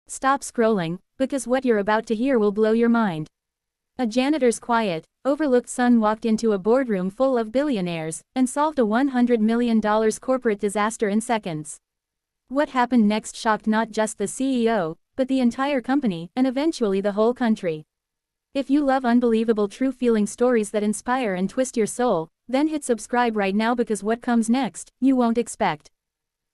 Stop scrolling, because what you're about to hear will blow your mind. A janitor's quiet, overlooked son walked into a boardroom full of billionaires and solved a $100 million corporate disaster in seconds. What happened next shocked not just the CEO, but the entire company and eventually the whole country. If you love unbelievable true-feeling stories that inspire and twist your soul, then hit subscribe right now because what comes next, you won't expect.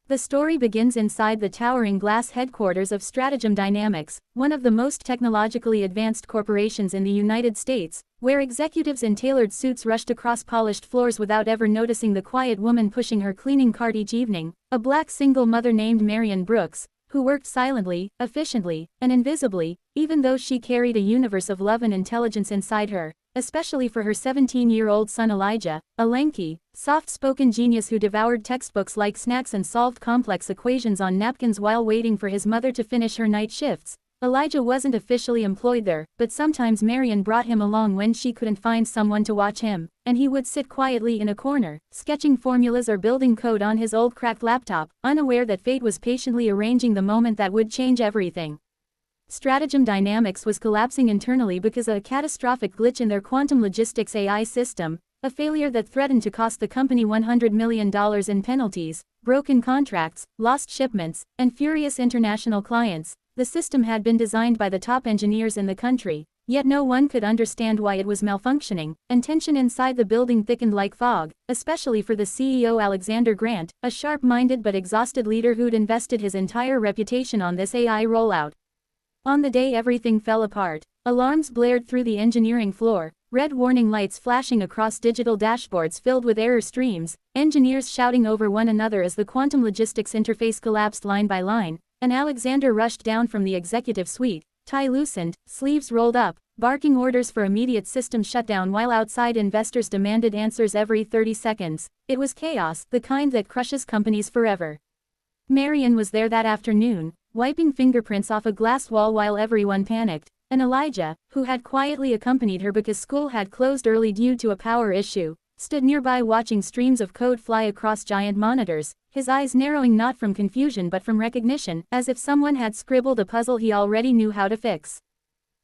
The story begins inside the towering glass headquarters of Stratagem Dynamics, one of the most technologically advanced corporations in the United States, where executives in tailored suits rushed across polished floors without ever noticing the quiet woman pushing her cleaning cart each evening, a black single mother named Marion Brooks, who worked silently, efficiently, and invisibly, even though she carried a universe of love and intelligence inside her, especially for her 17-year-old son Elijah, a lanky, soft-spoken genius who devoured textbooks like snacks and solved complex equations on napkins while waiting for his mother to finish her night shifts. Elijah wasn't officially employed there, but sometimes Marion brought him along when she couldn't find someone to watch him, and he would sit quietly in a corner, sketching formulas or building code on his old cracked laptop, unaware that fate was patiently arranging the moment that would change everything. Stratagem Dynamics was collapsing internally because of a catastrophic glitch in their quantum logistics AI system, a failure that threatened to cost the company $100 million in penalties, broken contracts, lost shipments, and furious international clients. The system had been designed by the top engineers in the country, yet no one could understand why it was malfunctioning, and tension inside the building thickened like fog, especially for the CEO Alexander Grant, a sharp-minded but exhausted leader who'd invested his entire reputation on this AI rollout. On the day everything fell apart, alarms blared through the engineering floor, red warning lights flashing across digital dashboards filled with error streams, engineers shouting over one another as the quantum logistics interface collapsed line by line, and Alexander rushed down from the executive suite, tie loosened, sleeves rolled up, barking orders for immediate system shutdown while outside investors demanded answers every 30 seconds. It was chaos, the kind that crushes companies forever. Marion was there that afternoon, wiping fingerprints off a glass wall while everyone panicked, and Elijah, who had quietly accompanied her because school had closed early due to a power issue, stood nearby watching streams of code fly across giant monitors, his eyes narrowing not from confusion but from recognition, as if someone had scribbled a puzzle he already knew how to fix.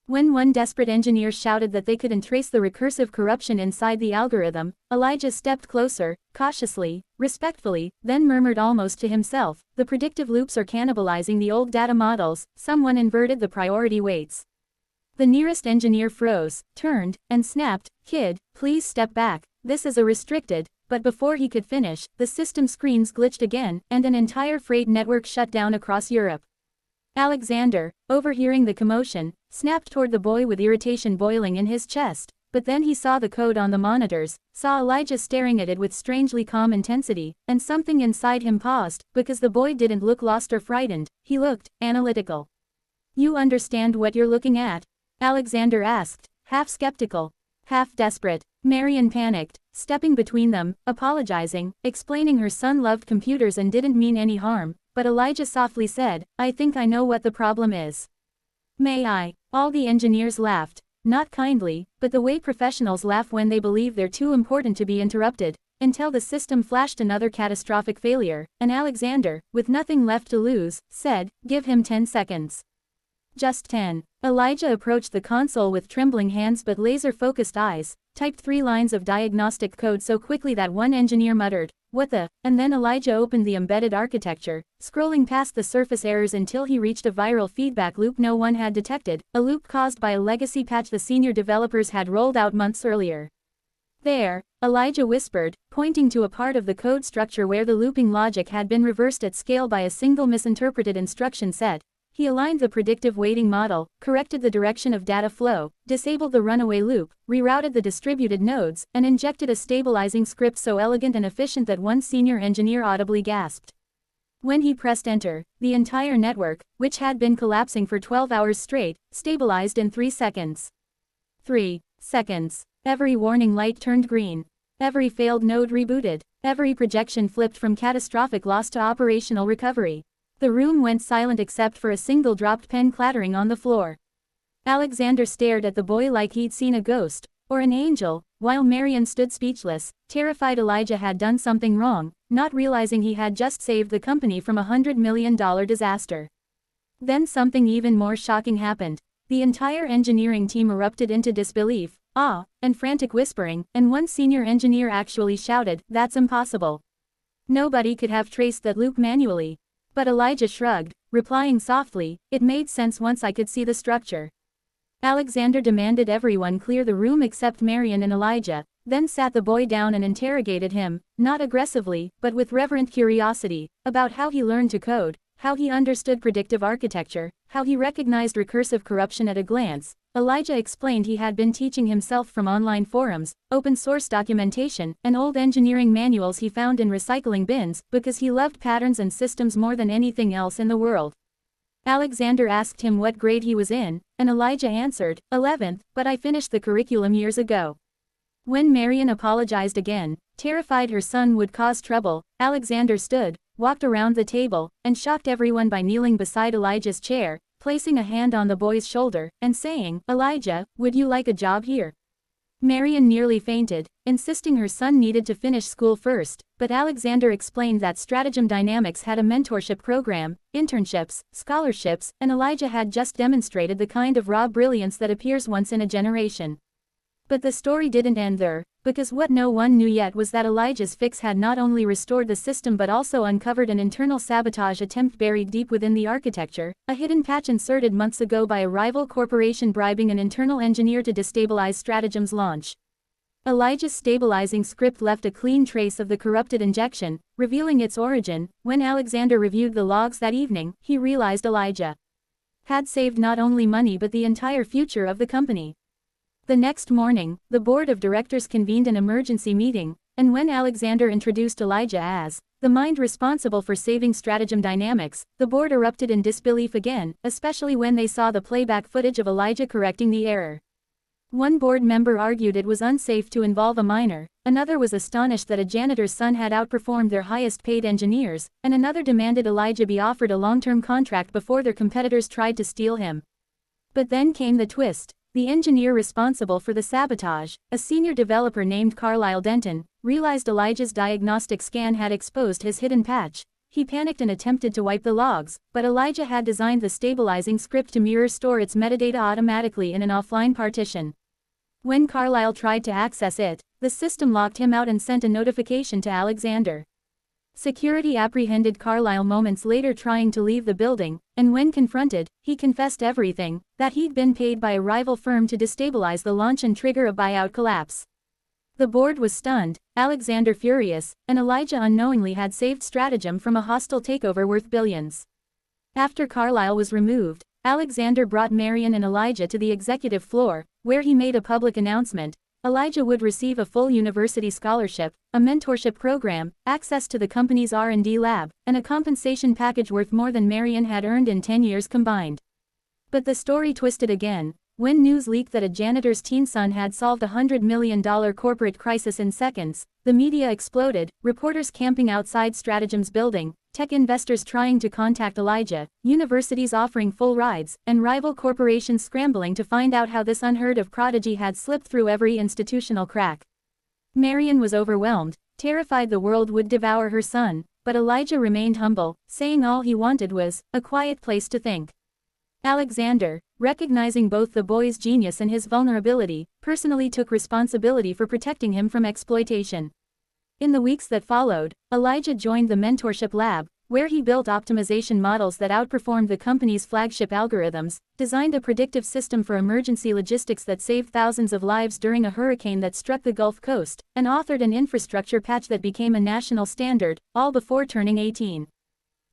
When one desperate engineer shouted that they couldn't trace the recursive corruption inside the algorithm, Elijah stepped closer, cautiously, respectfully, then murmured almost to himself, "The predictive loops are cannibalizing the old data models, someone inverted the priority weights." The nearest engineer froze, turned, and snapped, "Kid, please step back, this is a restricted," but before he could finish, the system screens glitched again, and an entire freight network shut down across Europe. Alexander, overhearing the commotion, snapped toward the boy with irritation boiling in his chest, but then he saw the code on the monitors, saw Elijah staring at it with strangely calm intensity, and something inside him paused, because the boy didn't look lost or frightened, he looked analytical. "You understand what you're looking at?" Alexander asked, half skeptical, half desperate. Marion panicked, stepping between them, apologizing, explaining her son loved computers and didn't mean any harm, but Elijah softly said, "I think I know what the problem is. May I?" All the engineers laughed, not kindly, but the way professionals laugh when they believe they're too important to be interrupted, until the system flashed another catastrophic failure, and Alexander, with nothing left to lose, said, "Give him 10 seconds. Just 10. Elijah approached the console with trembling hands but laser-focused eyes, typed 3 lines of diagnostic code so quickly that one engineer muttered, "What the?" and then Elijah opened the embedded architecture, scrolling past the surface errors until he reached a viral feedback loop no one had detected, a loop caused by a legacy patch the senior developers had rolled out months earlier. "There," Elijah whispered, pointing to a part of the code structure where the looping logic had been reversed at scale by a single misinterpreted instruction set. He aligned the predictive weighting model, corrected the direction of data flow, disabled the runaway loop, rerouted the distributed nodes, and injected a stabilizing script so elegant and efficient that one senior engineer audibly gasped. When he pressed enter, the entire network, which had been collapsing for 12 hours straight, stabilized in 3 seconds. 3 seconds. Every warning light turned green. Every failed node rebooted. Every projection flipped from catastrophic loss to operational recovery. The room went silent except for a single dropped pen clattering on the floor. Alexander stared at the boy like he'd seen a ghost, or an angel, while Marion stood speechless, terrified Elijah had done something wrong, not realizing he had just saved the company from $100 million disaster. Then something even more shocking happened. The entire engineering team erupted into disbelief, awe, and frantic whispering, and one senior engineer actually shouted, "That's impossible. Nobody could have traced that loop manually." But Elijah shrugged, replying softly, "It made sense once I could see the structure." Alexander demanded everyone clear the room except Marian and Elijah, then sat the boy down and interrogated him, not aggressively, but with reverent curiosity, about how he learned to code, how he understood predictive architecture, how he recognized recursive corruption at a glance. Elijah explained he had been teaching himself from online forums, open-source documentation, and old engineering manuals he found in recycling bins, because he loved patterns and systems more than anything else in the world. Alexander asked him what grade he was in, and Elijah answered, 11th, but I finished the curriculum years ago. When Marian apologized again, terrified her son would cause trouble, Alexander stood, walked around the table, and shocked everyone by kneeling beside Elijah's chair, placing a hand on the boy's shoulder, and saying, "Elijah, would you like a job here?" Marian nearly fainted, insisting her son needed to finish school first, but Alexander explained that Stratagem Dynamics had a mentorship program, internships, scholarships, and Elijah had just demonstrated the kind of raw brilliance that appears once in a generation. But the story didn't end there, because what no one knew yet was that Elijah's fix had not only restored the system but also uncovered an internal sabotage attempt buried deep within the architecture, a hidden patch inserted months ago by a rival corporation bribing an internal engineer to destabilize Stratagem's launch. Elijah's stabilizing script left a clean trace of the corrupted injection, revealing its origin. When Alexander reviewed the logs that evening, he realized Elijah had saved not only money but the entire future of the company. The next morning, the board of directors convened an emergency meeting, and when Alexander introduced Elijah as the mind responsible for saving Stratagem Dynamics, the board erupted in disbelief again, especially when they saw the playback footage of Elijah correcting the error. One board member argued it was unsafe to involve a minor, another was astonished that a janitor's son had outperformed their highest-paid engineers, and another demanded Elijah be offered a long-term contract before their competitors tried to steal him. But then came the twist. The engineer responsible for the sabotage, a senior developer named Carlisle Denton, realized Elijah's diagnostic scan had exposed his hidden patch. He panicked and attempted to wipe the logs, but Elijah had designed the stabilizing script to store its metadata automatically in an offline partition. When Carlisle tried to access it, the system locked him out and sent a notification to Alexander. Security apprehended Carlisle moments later trying to leave the building, and when confronted, he confessed everything, that he'd been paid by a rival firm to destabilize the launch and trigger a buyout collapse. The board was stunned, Alexander furious, and Elijah unknowingly had saved Stratagem from a hostile takeover worth billions. After Carlisle was removed, Alexander brought Marian and Elijah to the executive floor, where he made a public announcement. Elijah would receive a full university scholarship, a mentorship program, access to the company's R&D lab, and a compensation package worth more than Marian had earned in 10 years combined. But the story twisted again. When news leaked that a janitor's teen son had solved a $100 million corporate crisis in seconds, the media exploded, reporters camping outside Stratagem's building, tech investors trying to contact Elijah, universities offering full rides, and rival corporations scrambling to find out how this unheard-of prodigy had slipped through every institutional crack. Marian was overwhelmed, terrified the world would devour her son, but Elijah remained humble, saying all he wanted was a quiet place to think. Alexander, recognizing both the boy's genius and his vulnerability, personally took responsibility for protecting him from exploitation. In the weeks that followed, Elijah joined the mentorship lab, where he built optimization models that outperformed the company's flagship algorithms, designed a predictive system for emergency logistics that saved thousands of lives during a hurricane that struck the Gulf Coast, and authored an infrastructure patch that became a national standard, all before turning 18.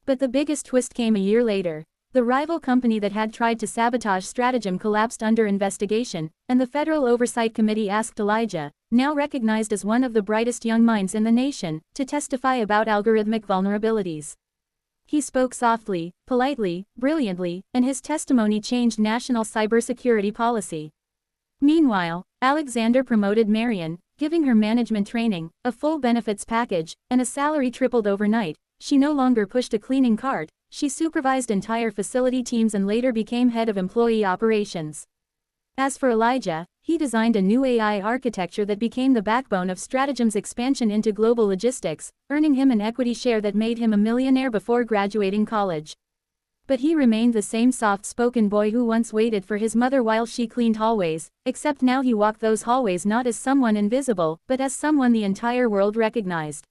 But the biggest twist came a year later. The rival company that had tried to sabotage Stratagem collapsed under investigation, and the Federal Oversight Committee asked Elijah, now recognized as one of the brightest young minds in the nation, to testify about algorithmic vulnerabilities. He spoke softly, politely, brilliantly, and his testimony changed national cybersecurity policy. Meanwhile, Alexander promoted Marian, giving her management training, a full benefits package, and a salary tripled overnight. She no longer pushed a cleaning cart. She supervised entire facility teams and later became head of employee operations. As for Elijah, he designed a new AI architecture that became the backbone of Stratagem's expansion into global logistics, earning him an equity share that made him a millionaire before graduating college. But he remained the same soft-spoken boy who once waited for his mother while she cleaned hallways, except now he walked those hallways not as someone invisible, but as someone the entire world recognized.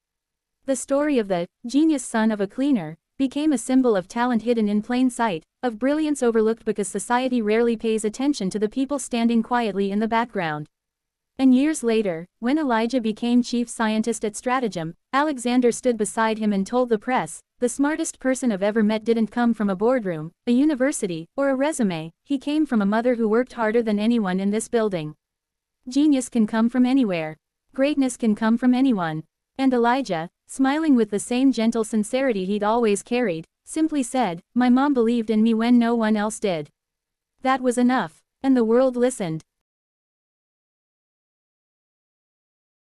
The story of the genius son of a cleaner became a symbol of talent hidden in plain sight, of brilliance overlooked because society rarely pays attention to the people standing quietly in the background. And years later, when Elijah became chief scientist at Stratagem, Alexander stood beside him and told the press, "The smartest person I've ever met didn't come from a boardroom, a university, or a resume, he came from a mother who worked harder than anyone in this building." Genius can come from anywhere. Greatness can come from anyone. And Elijah, smiling with the same gentle sincerity he'd always carried, simply said, "My mom believed in me when no one else did." That was enough. And the world listened.